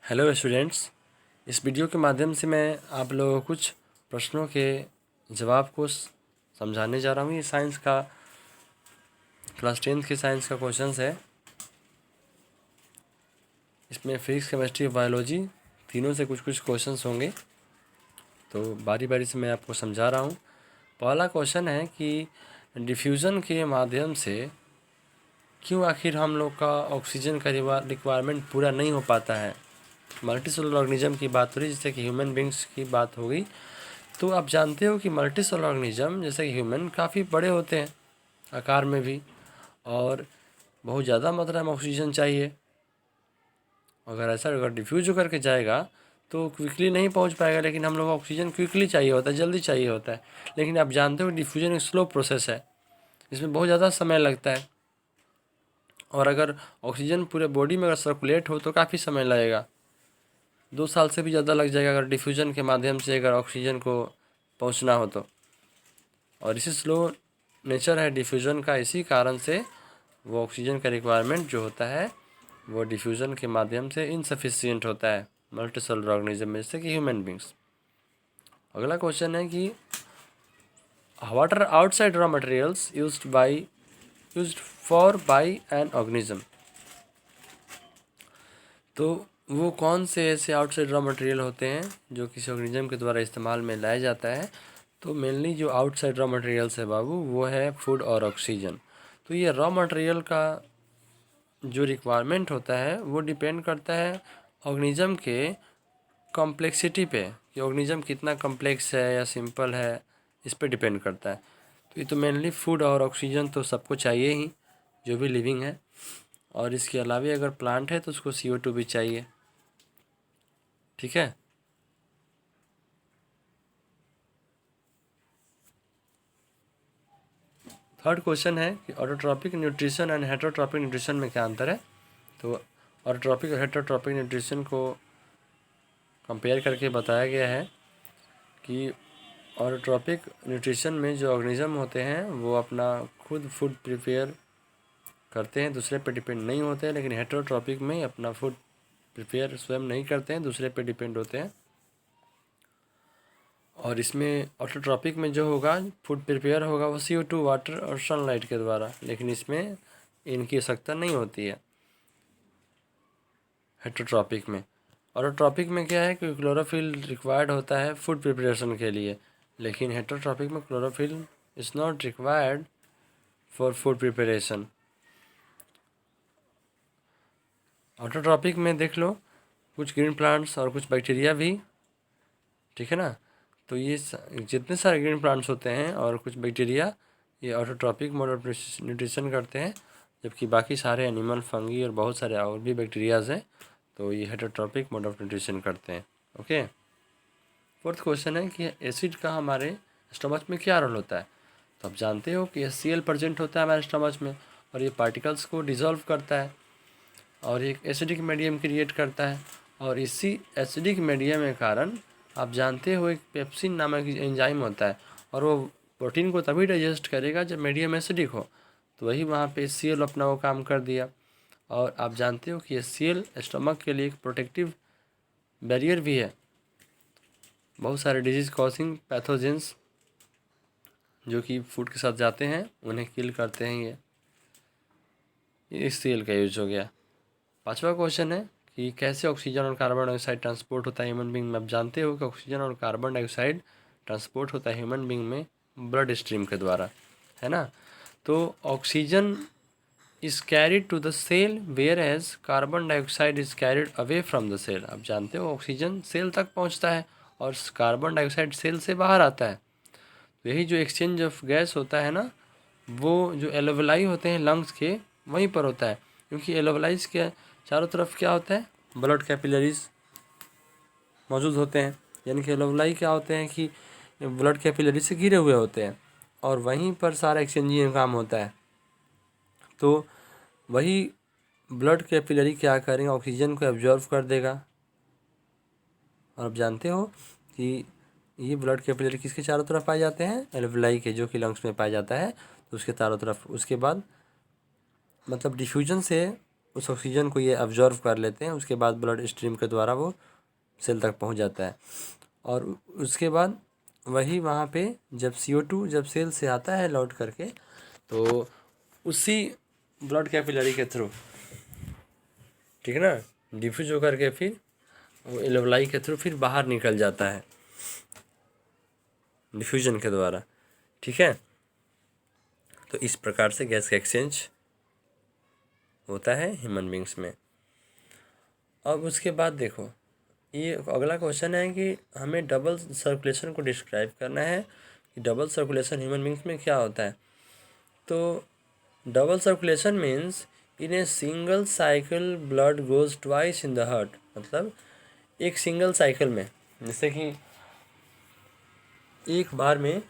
Hello students, इस video के माध्यम से मैं आप लोगों को कुछ प्रश्नों के जवाब को समझाने जा रहा हूँ। ये साइंस का क्लास 10th के साइंस का क्वेश्चंस है। इसमें फिजिक्स, केमिस्ट्री, बायोलॉजी तीनों से कुछ कुछ क्वेश्चंस होंगे, तो बारी बारी से मैं आपको समझा रहा हूँ। पहला क्वेश्चन है कि डिफ्यूज़न के माध्यम से क्यों आखिर हम लोग का ऑक्सीजन का रिक्वायरमेंट पूरा नहीं हो पाता है। मल्टीसेलुलर ऑर्गेनिज्म की बात हो रही, जैसे कि ह्यूमन बींग्स की बात हो गई। तो आप जानते हो कि मल्टीसेलुलर ऑर्गेनिज्म जैसे कि ह्यूमन काफ़ी बड़े होते हैं आकार में भी, और बहुत ज़्यादा मात्रा में ऑक्सीजन चाहिए। अगर डिफ्यूज होकर के जाएगा तो क्विकली नहीं पहुंच पाएगा, लेकिन हम लोग को ऑक्सीजन क्विकली चाहिए होता है, जल्दी चाहिए होता है। लेकिन आप जानते हो डिफ्यूजन एक स्लो प्रोसेस है, इसमें बहुत ज़्यादा समय लगता है। और अगर ऑक्सीजन पूरे बॉडी में अगर सर्कुलेट हो तो काफ़ी समय लगेगा, 2 साल से भी ज़्यादा लग जाएगा अगर डिफ्यूजन के माध्यम से अगर ऑक्सीजन को पहुंचना हो तो। और इसी स्लो नेचर है डिफ्यूज़न का, इसी कारण से वो ऑक्सीजन का रिक्वायरमेंट जो होता है वो डिफ्यूज़न के माध्यम से इनसफिशियंट होता है मल्टीसेलुलर ऑर्गेनिज्म में, जैसे कि ह्यूमन बींग्स। अगला क्वेश्चन है कि what are outside raw materials used for by an organism. तो वो कौन से ऐसे आउटसाइड रॉ मटेरियल होते हैं जो किसी ऑर्गेनिज्म के द्वारा इस्तेमाल में लाया जाता है। तो मेनली जो आउटसाइड रॉ मटेरियल्स है बाबू, वो है फूड और ऑक्सीजन। तो ये रॉ मटेरियल का जो रिक्वायरमेंट होता है वो डिपेंड करता है ऑर्गेनिज्म के कॉम्प्लेक्सिटी पे, कि ऑर्गेनिज्म कितना कॉम्प्लेक्स है या सिंपल है, इस पे डिपेंड करता है। तो ये तो मेनली फूड और ऑक्सीजन तो सबको चाहिए ही, जो भी लिविंग है। और इसके अलावा अगर प्लांट है तो उसको CO2 भी चाहिए। ठीक है। थर्ड क्वेश्चन है कि autotrophic nutrition and heterotrophic nutrition में क्या अंतर है। तो ऑटोट्रॉपिक और हेटरोट्रॉपिक न्यूट्रिशन को कंपेयर करके बताया गया है कि ऑटोट्रॉपिक न्यूट्रिशन में जो ऑर्गेनिज्म होते हैं वो अपना खुद फूड प्रिपेयर करते हैं, दूसरे पे डिपेंड नहीं होते हैं। लेकिन हेटरोट्रॉपिक में अपना फूड प्रिपेयर स्वयं नहीं करते हैं, दूसरे पे डिपेंड होते हैं। और इसमें ऑटोट्रॉपिक में जो होगा फूड प्रिपेयर होगा वो CO2, वाटर और सनलाइट के द्वारा, लेकिन इसमें इनकी आवश्यकता नहीं होती है हेटरोट्रॉपिक में। ऑटोट्रॉपिक में क्या है कि क्लोरोफिल रिक्वायर्ड होता है फूड प्रिपरेशन के लिए, लेकिन हेटरोट्रॉपिक में chlorophyll is not required for food preparation. Autotrophic में देख लो कुछ ग्रीन प्लांट्स और कुछ बैक्टीरिया भी, ठीक है ना। तो ये जितने सारे ग्रीन प्लांट्स होते हैं और कुछ बैक्टीरिया, ये ऑटोट्रॉपिक मोड ऑफ न्यूट्रिशन करते हैं, जबकि बाकी सारे एनिमल, फंगी और बहुत सारे और भी बैक्टीरियाज हैं तो ये हेटरोट्रॉपिक मोड ऑफ न्यूट्रिशन करते हैं। ओके। फोर्थ क्वेश्चन है कि एसिड का हमारे स्टमच में क्या रोल होता है। तो आप जानते हो कि HCl प्रेजेंट होता है हमारे स्टमच में, और ये पार्टिकल्स को डिज़ोल्व करता है और एक एसिडिक मीडियम क्रिएट करता है। और इसी एसिडिक मीडियम के कारण आप जानते हो एक पेप्सिन नामक एंजाइम होता है, और वो प्रोटीन को तभी डाइजेस्ट करेगा जब मीडियम एसिडिक हो। तो वही वहाँ पे HCl अपना वो काम कर दिया। और आप जानते हो कि HCl स्टमक के लिए एक प्रोटेक्टिव बैरियर भी है। बहुत सारे डिजीज़ कॉजिंग पैथोजेंस जो कि फूड के साथ जाते हैं उन्हें किल करते हैं। ये HCl का यूज हो गया। पांचवा क्वेश्चन है कि कैसे ऑक्सीजन और कार्बन डाइऑक्साइड ट्रांसपोर्ट होता है ह्यूमन बींग में। आप जानते हो कि ऑक्सीजन और कार्बन डाइऑक्साइड ट्रांसपोर्ट होता है ह्यूमन बींग में ब्लड स्ट्रीम के द्वारा, है ना। तो oxygen is carried to the cell whereas carbon dioxide is carried away from the cell. आप जानते हो ऑक्सीजन सेल तक पहुंचता है और कार्बन डाइऑक्साइड सेल से बाहर आता है। तो यही जो एक्सचेंज ऑफ गैस होता है ना, वो जो एलोवेलाई होते हैं लंग्स के, वहीं पर होता है। क्योंकि एलोवेलाइज के चारों तरफ क्या होता है, ब्लड कैपिलरीज मौजूद होते हैं। यानी कि एलोवेलाई क्या होते हैं कि ब्लड कैपिलरी से घिरे हुए होते हैं, और वहीं पर सारा एक्सचेंजिंग काम होता है। तो वही ब्लड कैपिलरी क्या करेंगे, ऑक्सीजन को एब्जॉर्व कर देगा। और आप जानते हो कि ये ब्लड कैपिलरी किसके चारों तरफ पाए जाते हैं, एल्वेलाई के, जो कि लंग्स में पाया जाता है। तो उसके चारों तरफ उसके बाद मतलब डिफ्यूजन से उस ऑक्सीजन को ये अब्जॉर्व कर लेते हैं, उसके बाद ब्लड स्ट्रीम के द्वारा वो सेल तक पहुंच जाता है। और उसके बाद वही वहाँ पे जब CO2 जब सेल से आता है लौट करके, तो उसी ब्लड कैपिलरी के थ्रू, ठीक है ना, डिफ्यूज होकर के फिर वो एल्वेलाई के थ्रू फिर बाहर निकल जाता है डिफ्यूजन के द्वारा, ठीक है। तो इस प्रकार से गैस का एक्सचेंज होता है ह्यूमन बींग्स में। अब उसके बाद देखो, ये अगला क्वेश्चन है कि हमें डबल सर्कुलेशन को डिस्क्राइब करना है कि डबल सर्कुलेशन ह्यूमन बींग्स में क्या होता है। तो double circulation means in a single cycle blood goes twice in the heart, मतलब एक सिंगल साइकिल में, जैसे कि एक बार में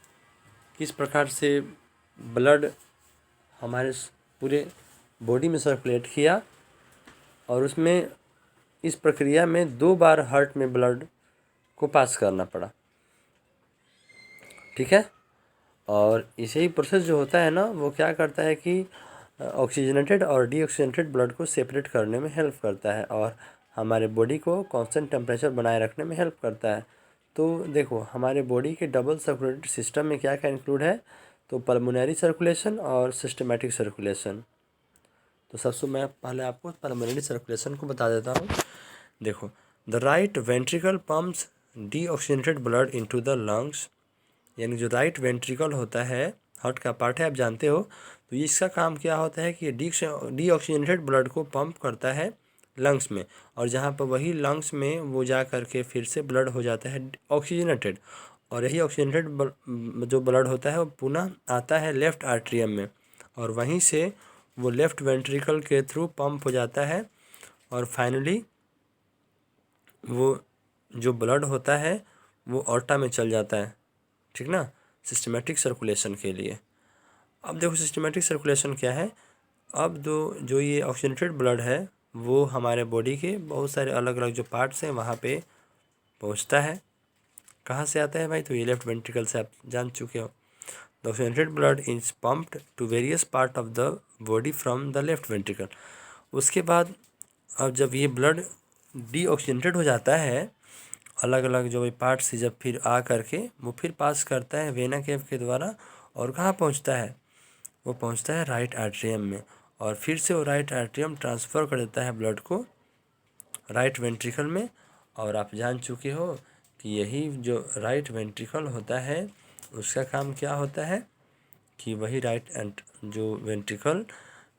किस प्रकार से ब्लड हमारे पूरे बॉडी में सर्कुलेट किया, और उसमें इस प्रक्रिया में 2 बार हार्ट में ब्लड को पास करना पड़ा, ठीक है। और इसे ही प्रोसेस जो होता है ना, वो क्या करता है कि ऑक्सीजनेटेड और डीऑक्सीजनेटेड ब्लड को सेपरेट करने में हेल्प करता है और हमारे बॉडी को कांस्टेंट टेम्परेचर बनाए रखने में हेल्प करता है। तो देखो, हमारे बॉडी के डबल सर्कुलेटरी सिस्टम में क्या क्या इंक्लूड है, तो पल्मोनरी सर्कुलेशन और सिस्टमेटिक सर्कुलेशन। तो सबसे मैं पहले आपको पल्मोनरी सर्कुलेशन को बता देता हूँ। देखो, the right ventricle pumps deoxygenated blood into the lungs, यानी जो राइट वेंट्रिकल होता है, हार्ट का पार्ट है, आप जानते हो। तो इसका काम क्या होता है कि डीऑक्सीजनेटेड ब्लड को पंप करता है लंग्स में, और जहाँ पर वही लंग्स में वो जा करके फिर से ब्लड हो जाता है ऑक्सीजनेटेड, और यही ऑक्सीजनेटेड जो ब्लड होता है वो पुनः आता है लेफ़्ट आर्ट्रियम में, और वहीं से वो लेफ़्ट वेंट्रिकल के थ्रू पंप हो जाता है, और फाइनली वो जो ब्लड होता है वो ऑर्टा में चल जाता है, ठीक ना, सिस्टमेटिक सर्कुलेशन के लिए। अब देखो सिस्टमेटिक सर्कुलेशन क्या है। अब जो ये ऑक्सीजनेटेड ब्लड है वो हमारे बॉडी के बहुत सारे अलग अलग जो पार्ट्स हैं वहाँ पे पहुँचता है। कहाँ से आता है भाई, तो ये लेफ्ट वेंट्रिकल से, आप जान चुके हो। The oxygenated blood is pumped to various part of the body from the left ventricle. उसके बाद अब जब ये ब्लड डीऑक्सीजनेटेड हो जाता है, अलग अलग जो भी पार्ट्स से जब फिर आ करके वो फिर पास करता है वेना केव के द्वारा, और कहाँ पहुँचता है, वो पहुँचता है राइट आर्ट्रियम में, और फिर से वो राइट आर्ट्रियम ट्रांसफ़र कर देता है ब्लड को राइट वेंट्रिकल में। और आप जान चुके हो कि यही जो राइट वेंट्रिकल होता है उसका काम क्या होता है कि वही राइट एंड जो वेंट्रिकल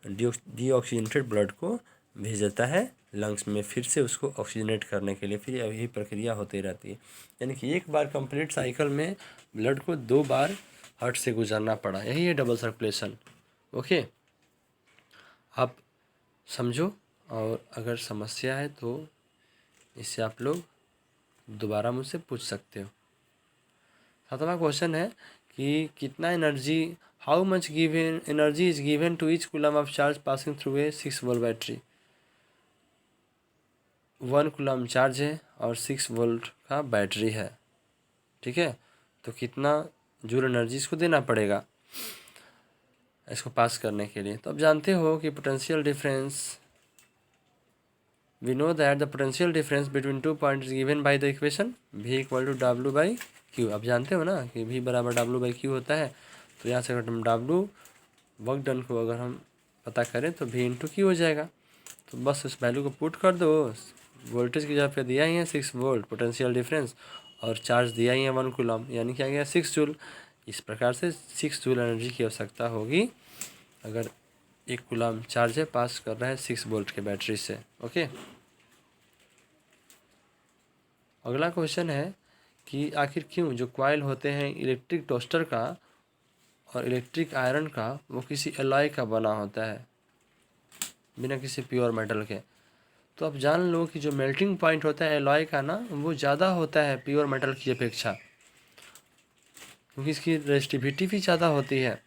डीऑक्सीजनेटेड ब्लड को भेज देता है लंग्स में फिर से उसको ऑक्सीजनेट करने के लिए, फिर यही प्रक्रिया होती रहती है। यानी कि एक बार कंप्लीट साइकिल में ब्लड को 2 बार हार्ट से गुजरना पड़ा, यही है डबल सर्कुलेशन। ओके, आप समझो, और अगर समस्या है तो इससे आप लोग दोबारा मुझसे पूछ सकते हो। 7वां क्वेश्चन है कि कितना energy, how much given energy is given to each coulomb of charge passing through a 6 volt battery. 1 coulomb charge है और 6 वोल्ट का बैटरी है, ठीक है। तो कितना जूल एनर्जी इसको देना पड़ेगा इसको पास करने के लिए। तो आप जानते हो कि potential difference, we know that the potential difference between 2 points given by the equation V equal to W by Q। आप जानते हो ना कि V बराबर W बाई Q होता है। तो यहाँ से अगर हम W वर्क डन को अगर हम पता करें तो V इंटू Q हो जाएगा। तो बस उस वैल्यू को पुट कर दो, वोल्टेज की जगह पे दिया ही है 6 वोल्ट पोटेंशियल डिफरेंस, और चार्ज दिया ही है 1 कूलम, यानी क्या गया 6 जूल। इस प्रकार से 6 जूल एनर्जी की आवश्यकता होगी अगर 1 कूलम चार्ज है पास कर रहा है 6 वोल्ट के बैटरी से। ओके, अगला क्वेश्चन है कि आखिर क्यों जो कॉइल होते हैं इलेक्ट्रिक टोस्टर का और इलेक्ट्रिक आयरन का वो किसी एलॉय का बना होता है बिना किसी प्योर मेटल के। तो आप जान लो कि जो मेल्टिंग पॉइंट होता है एलॉय का ना वो ज़्यादा होता है प्योर मेटल की अपेक्षा, क्योंकि इसकी रेजिस्टिविटी भी ज़्यादा होती है,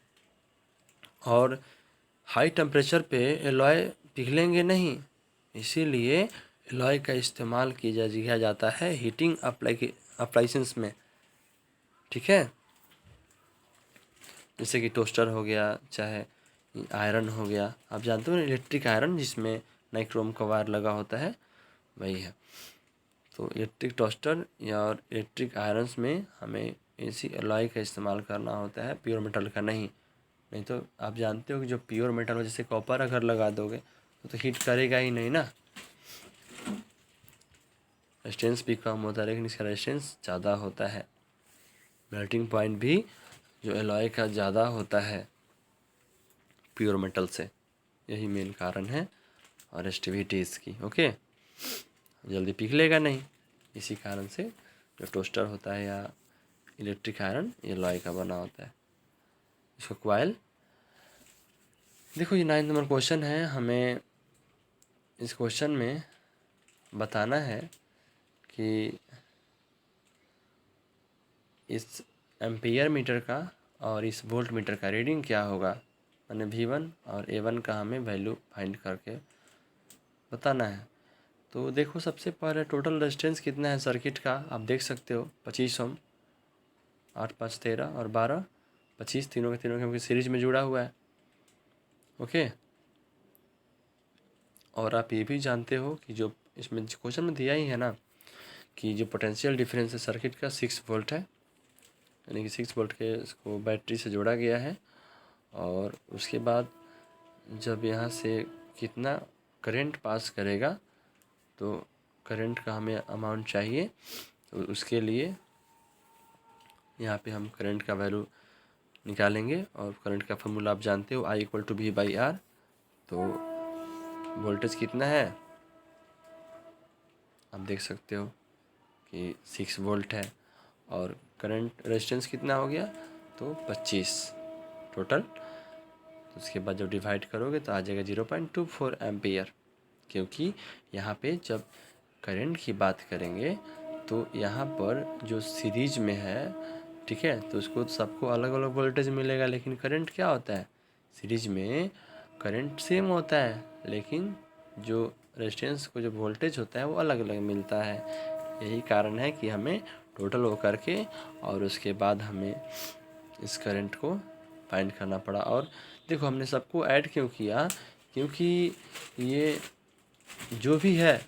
और हाई टेम्परेचर पे एलॉय पिघलेंगे नहीं, इसीलिए एलॉय का इस्तेमाल किया जाता है हीटिंग अप्लाइंसेस में, ठीक है। जैसे कि टोस्टर हो गया, चाहे आयरन हो गया, आप जानते हो ना इलेक्ट्रिक आयरन जिसमें नाइक्रोम का वायर लगा होता है वही है। तो इलेक्ट्रिक टोस्टर या और इलेक्ट्रिक आयरन्स में हमें ऐसी एलॉय का इस्तेमाल करना होता है, प्योर मेटल का नहीं। नहीं तो आप जानते हो कि जो प्योर मेटल हो, जैसे कॉपर अगर लगा दोगे तो हीट करेगा ही नहीं ना, रेजिस्टेंस भी कम होता है, लेकिन इसका रेजिस्टेंस ज़्यादा होता है। मेल्टिंग पॉइंट भी जो एलॉय का ज़्यादा होता है प्योर मेटल से, यही मेन कारण है। और रेजिस्टिविटी इसकी ओके, जल्दी पिघलेगा नहीं, इसी कारण से जो टोस्टर होता है या इलेक्ट्रिक आयरन ये एलॉय का बना होता है। इसका कॉइल देखो, ये 9 नंबर क्वेश्चन है। हमें इस क्वेश्चन में बताना है कि इस एम्पियर मीटर का और इस वोल्ट मीटर का रीडिंग क्या होगा, मैंने V1 और A1 का हमें वैल्यू फाइंड करके बताना है। तो देखो, सबसे पहले टोटल रेजिस्टेंस कितना है सर्किट का, आप देख सकते हो 25 ओम, 8 5 13 और 12 25, तीनों के तीनों के सीरीज में जुड़ा हुआ है ओके। और आप ये भी जानते हो कि जो इसमें क्वेश्चन में दिया ही है ना कि जो पोटेंशियल डिफरेंस है सर्किट का 6 वोल्ट है, यानी कि 6 वोल्ट के इसको बैटरी से जोड़ा गया है। और उसके बाद जब यहाँ से कितना करंट पास करेगा, तो करंट का हमें अमाउंट चाहिए, तो उसके लिए यहाँ पे हम करंट का वैल्यू निकालेंगे। और करंट का फॉर्मूला आप जानते हो, I = V/R। तो वोल्टेज कितना है आप देख सकते हो कि 6 वोल्ट है, और करंट रेजिस्टेंस कितना हो गया, तो 25 टोटल। तो उसके बाद जब डिवाइड करोगे तो आ जाएगा 0.24 एम्पियर, क्योंकि यहाँ पे जब करंट की बात करेंगे तो यहाँ पर जो सीरीज में है, ठीक है, तो उसको सबको अलग अलग वोल्टेज मिलेगा। लेकिन करंट क्या होता है, सीरीज में करंट सेम होता है, लेकिन जो रेजिस्टेंस को जो वोल्टेज होता है वो अलग अलग मिलता है। यही कारण है कि हमें टोटल वो करके और उसके बाद हमें इस करंट को फाइंड करना पड़ा। और देखो, हमने सबको ऐड क्यों किया, क्योंकि ये जो भी है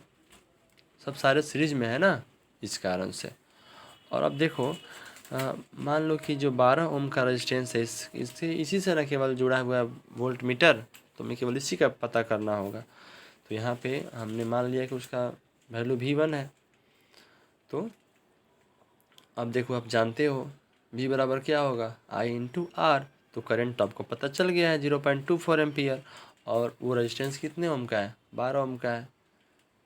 सब सारे सीरीज में है ना, इस कारण से। और अब देखो, मान लो कि जो 12 ओम का रेजिस्टेंस है, इससे इसी से ना केवल जुड़ा हुआ है वोल्ट मीटर, तो हमें केवल इसी का पता करना होगा। तो यहाँ पे हमने मान लिया कि उसका वैल्यू V1 है। तो अब देखो, आप जानते हो V बराबर क्या होगा, I/R। तो करंट आपको पता चल गया है 0.24 एम्पियर, और वो रेजिस्टेंस कितने ओम का है, 12 ओम का है।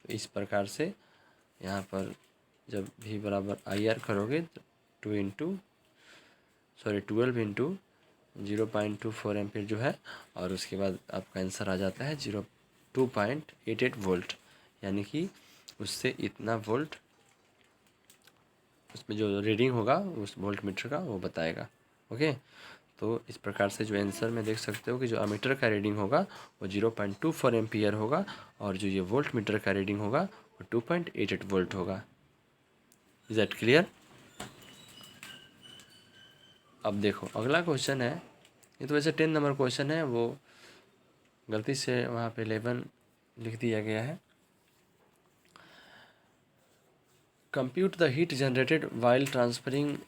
तो इस प्रकार से यहाँ पर जब V बराबर IR करोगे तो 12 इंटू 0.24 एम्पियर जो है, और उसके बाद आपका आंसर आ जाता है 2.88 वोल्ट, यानी कि उससे इतना वोल्ट उसमें जो रीडिंग होगा उस वोल्ट मीटर का वो बताएगा ओके। तो इस प्रकार से जो आंसर में देख सकते हो कि जो अमीटर का रीडिंग होगा वो 0.24 एम्पियर होगा, और जो ये वोल्ट मीटर का रीडिंग होगा वो 2.88 वोल्ट होगा। Is that clear. अब देखो, अगला क्वेश्चन है, ये तो वैसे 10 नंबर क्वेश्चन है, वो गलती से वहाँ पे 11 लिख दिया गया है। Compute the heat generated while transferring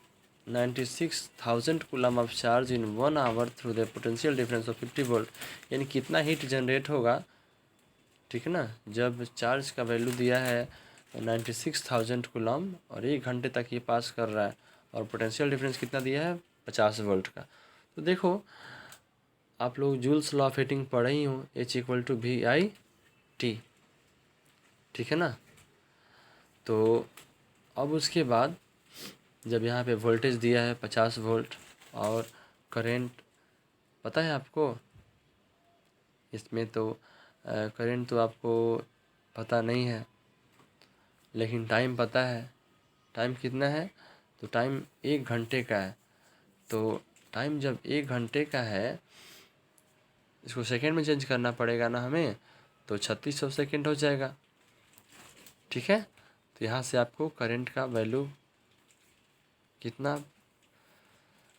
96,000 coulomb of charge in 1 hour through the potential difference of 50 volt, यानी कितना हीट जनरेट होगा, ठीक है ना, जब चार्ज का वैल्यू दिया है 96,000 कूलम और 1 घंटे तक ये पास कर रहा है, और पोटेंशियल डिफरेंस कितना दिया है 50 वोल्ट का। तो देखो, आप लोग जूल्स लॉ ऑफ हीटिंग पढ़े ही हो, H=VI/T, ठीक है ना। तो अब उसके बाद जब यहाँ पे वोल्टेज दिया है 50 वोल्ट, और करंट पता है आपको, इसमें तो करंट तो आपको पता नहीं है, लेकिन टाइम पता है। टाइम कितना है, तो टाइम 1 घंटे का है। तो टाइम जब 1 घंटे का है, इसको सेकेंड में चेंज करना पड़ेगा ना हमें, तो 3600 सेकेंड हो जाएगा, ठीक है। तो यहाँ से आपको करंट का वैल्यू कितना,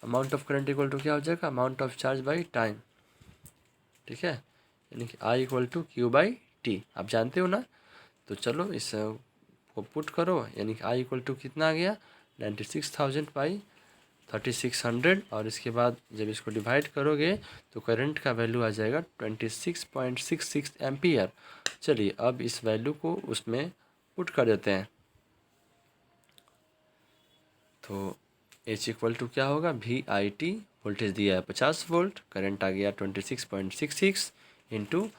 amount of current equal to क्या हो जाएगा, amount of charge by time, ठीक है, यानी कि I = Q/T। 80 आप जानते हो ना। तो चलो इस को पुट करो, यानी कि आई इक्वल टू कितना आ गया 96,000 बाई 3600, और इसके बाद जब इसको डिवाइड करोगे तो करंट का वैल्यू आ जाएगा 26.66 एम्पियर। चलिए अब इस वैल्यू को उसमें पुट कर देते हैं। तो H इक्वल टू क्या होगा VIT, वोल्टेज दिया है 50 वोल्ट, करंट आ गया 26.66 इंटू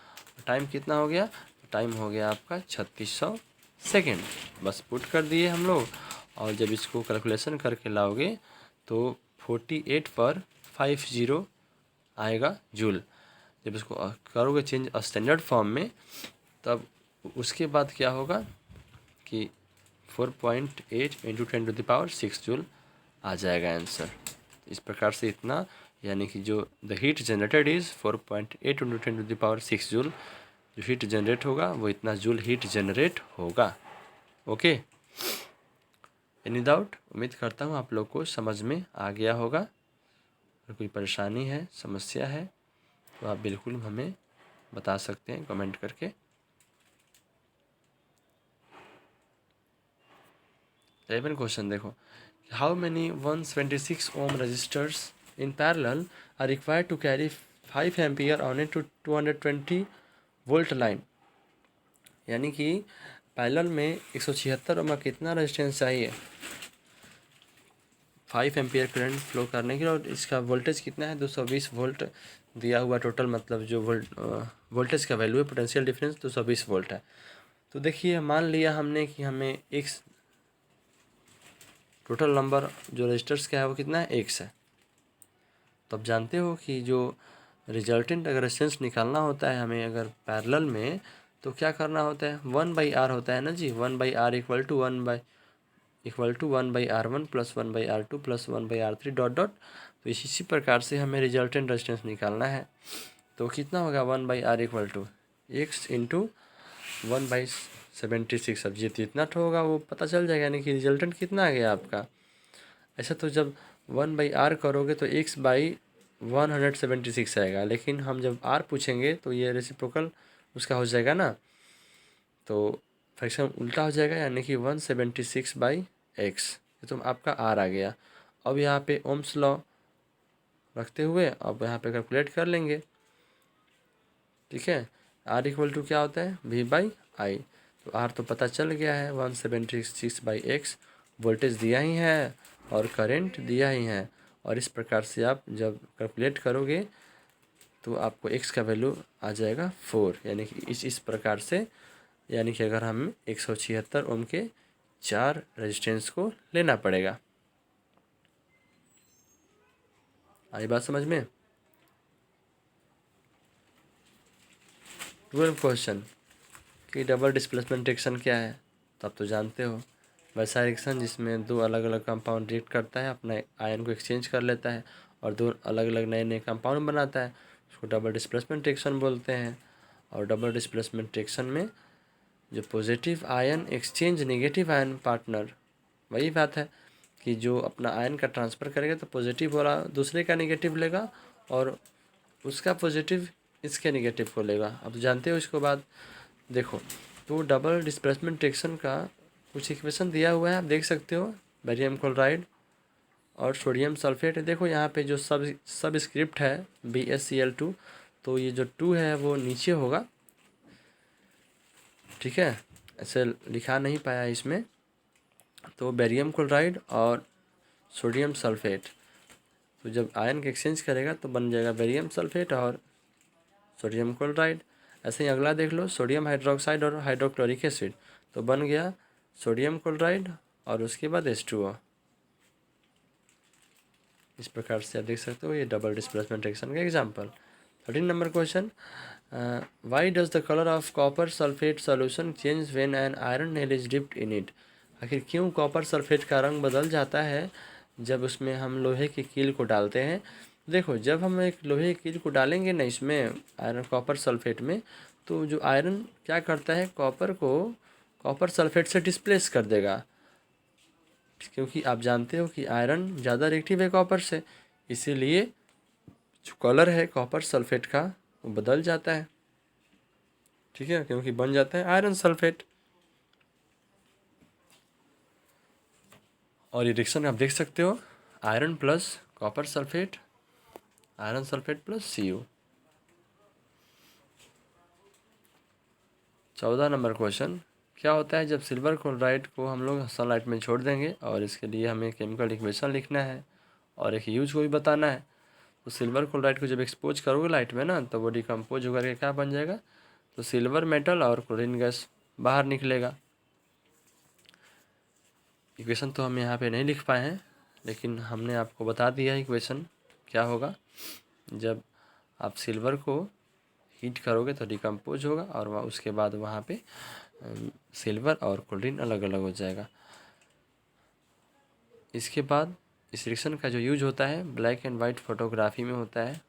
टाइम कितना हो गया, टाइम हो गया आपका 3600 सेकेंड। बस पुट कर दिए हम लोग, और जब इसको कैलकुलेशन करके लाओगे तो 48 पर 50 आएगा जूल। जब इसको करोगे चेंज स्टैंडर्ड फॉर्म में, तब उसके बाद क्या होगा कि 4.8 इंटू 10⁻6 जूल आ जाएगा आंसर। इस प्रकार से इतना, यानी कि जो the heat generated is 4.8 into 10⁻6 joule, जो हीट जनरेट होगा वो इतना जूल हीट जनरेट होगा। Okay, any doubt? उम्मीद करता हूँ आप लोग को समझ में आ गया होगा। अगर कोई परेशानी है, समस्या है, तो आप बिल्कुल हमें बता सकते हैं कमेंट करके। 11 क्वेश्चन देखो, how many 176 ohm resistors in parallel are required to carry 5 ampere on it to 220 volt line. यानी कि पैरेलल में 176 ओम का कितना रेजिस्टेंस चाहिए 5 एम्पियर करंट फ्लो करने के लिए, और इसका वोल्टेज कितना है 220 वोल्ट दिया हुआ टोटल, मतलब जो वोल्टेज का वैल्यू है पोटेंशियल डिफरेंस 220 वोल्ट है। तो देखिए मान लिया हमने कि हमें एक्स टोटल नंबर जो रजिस्टर्स का है वो कितना है एक्स है। तो आप जानते हो कि जो रिजल्टेंट अगर रेजिस्टेंस निकालना होता है हमें अगर पैरेलल में, तो क्या करना होता है 1/r होता है ना जी। 1/r equal to 1/r1 plus 1/r2 plus 1/r3 dot dot. तो इसी प्रकार से हमें रिजल्टेंट रेजिस्टेंस निकालना है। तो कितना होगा 1/r equal to x into 1/76। अब ये जितना होगा वो पता चल जाएगा, यानी कि रिजल्टेंट कितना आ गया आपका। ऐसा तो जब 1/r करोगे तो x/176 आएगा, लेकिन हम जब r पूछेंगे तो ये रेसिप्रोकल उसका हो जाएगा ना, तो फ्रैक्शन उल्टा हो जाएगा, यानी कि 176/x। ये तो आपका r आ गया। अब यहाँ पे ओम्स लॉ रखते हुए अब यहाँ पे कैलकुलेट कर लेंगे। ठीक है, r इक्वल टू क्या होता है v/i। तो r तो पता चल गया है 176/x, वोल्टेज दिया ही है और करंट दिया ही है। और इस प्रकार से आप जब कैलकुलेट करोगे तो आपको x का वैल्यू आ जाएगा 4, यानी कि इस प्रकार से, यानी कि अगर हम 176 ओम के 4 रेजिस्टेंस को लेना पड़ेगा। आई बात समझ में? 12 क्वेश्चन कि डबल डिस्प्लेसमेंट रिएक्शन क्या है। तो आप तो जानते हो, वैसा रिएक्शन जिसमें दो अलग अलग कंपाउंड रिएक्ट करता है, अपने आयन को एक्सचेंज कर लेता है और दो अलग अलग नए नए कंपाउंड बनाता है, उसको डबल डिस्प्लेसमेंट रिएक्शन बोलते हैं। और डबल डिस्प्लेसमेंट रिएक्शन में जो positive ion exchange negative ion partner, वही बात है कि जो अपना आयन का ट्रांसफ़र करेगा तो पॉजिटिव वाला दूसरे का नेगेटिव लेगा और उसका पॉजिटिव इसके नेगेटिव को लेगा। अब जानते हो इसको बाद देखो, तो डबल डिस्प्लेसमेंट रिएक्शन का कुछ इक्वेशन दिया हुआ है, आप देख सकते हो। बेरियम क्लोराइड और सोडियम सल्फेट, देखो यहाँ पे जो सब स्क्रिप्ट है BaCl2, तो ये जो 2 है वो नीचे होगा। ठीक है, ऐसे लिखा नहीं पाया इसमें। तो बेरियम क्लोराइड और सोडियम सल्फेट, तो जब आयन का एक्सचेंज करेगा तो बन जाएगा बेरियम सल्फेट और सोडियम क्लोराइड। ऐसे ही अगला देख लो, सोडियम हाइड्रोक्साइड और हाइड्रोक्लोरिक एसिड, तो बन गया सोडियम क्लोराइड और उसके बाद H2O। इस प्रकार से आप देख सकते हो ये डबल डिस्प्लेसमेंट रिएक्शन का example. 13 number question, why does the colour of copper sulphate solution change when an iron nail is dipped in it. आखिर क्यों कॉपर सल्फेट का रंग बदल जाता है जब उसमें हम लोहे की कील को डालते हैं। देखो, जब हम एक लोहे की कील को डालेंगे ना इसमें आयरन कॉपर सल्फेट में, तो जो आयरन क्या करता है कॉपर को कॉपर सल्फेट से डिस्प्लेस कर देगा, क्योंकि आप जानते हो कि आयरन ज़्यादा रिएक्टिव है कॉपर से, इसीलिए जो कलर है कॉपर सल्फेट का वो बदल जाता है। ठीक है, क्योंकि बन जाता है आयरन सल्फेट। और ये रिएक्शन आप देख सकते हो, iron plus copper sulphate, iron sulphate plus Cu। 14 number question, क्या होता है जब सिल्वर क्लोराइड को हम लोग सनलाइट में छोड़ देंगे और इसके लिए हमें केमिकल इक्वेशन लिखना है और एक यूज को भी बताना है। तो सिल्वर क्लोराइड को जब एक्सपोज करोगे लाइट में ना, तो वो डिकम्पोज होकर के क्या बन जाएगा, तो सिल्वर मेटल और क्लोरीन गैस बाहर निकलेगा। इक्वेशन तो हम यहाँ पे नहीं लिख पाए हैं, लेकिन हमने आपको बता दिया है इक्वेशन क्या होगा। जब आप सिल्वर को हीट करोगे तो डिकम्पोज होगा और उसके बाद वहाँ पे सिल्वर और क्लोरीन अलग अलग हो जाएगा। इसके बाद इस रिएक्शन का जो यूज होता है ब्लैक एंड वाइट फोटोग्राफी में होता है।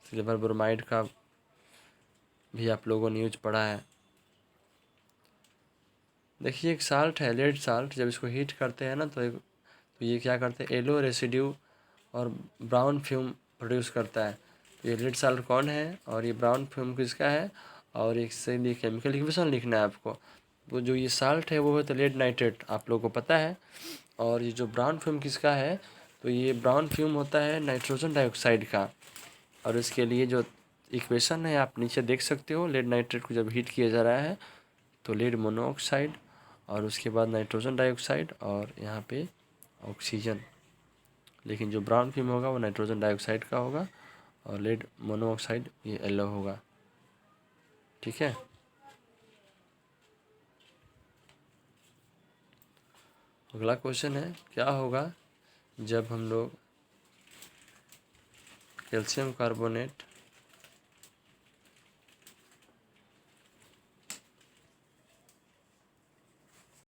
सिल्वर ब्रोमाइड का भी आप लोगों ने यूज पढ़ा है। देखिए एक साल्ट है, लेड साल्ट, जब इसको हीट करते हैं ना तो ये क्या करते हैं, येलो रेसिड्यू और ब्राउन फ्यूम प्रोड्यूस करता है। तो ये लेड साल्ट कौन है और ये ब्राउन फ्यूम किसका है, और इससे लिए केमिकल इक्वेशन लिखना है आपको। वो जो ये साल्ट है वो है तो लेड नाइट्रेट, आप लोगों को पता है। और ये जो ब्राउन फ्यूम किसका है, तो ये ब्राउन फ्यूम होता है नाइट्रोजन डाइऑक्साइड का। और इसके लिए जो इक्वेशन है आप नीचे देख सकते हो, लेड नाइट्रेट को जब हीट किया जा रहा है तो लेड मोनोऑक्साइड और उसके बाद नाइट्रोजन डाइऑक्साइड और यहाँ पे ऑक्सीजन। लेकिन जो ब्राउन फ्यूम होगा वो नाइट्रोजन डाइऑक्साइड का होगा और लेड मोनोऑक्साइड ये येलो होगा। ठीक है, अगला क्वेश्चन है, क्या होगा जब हम लोग कैल्शियम कार्बोनेट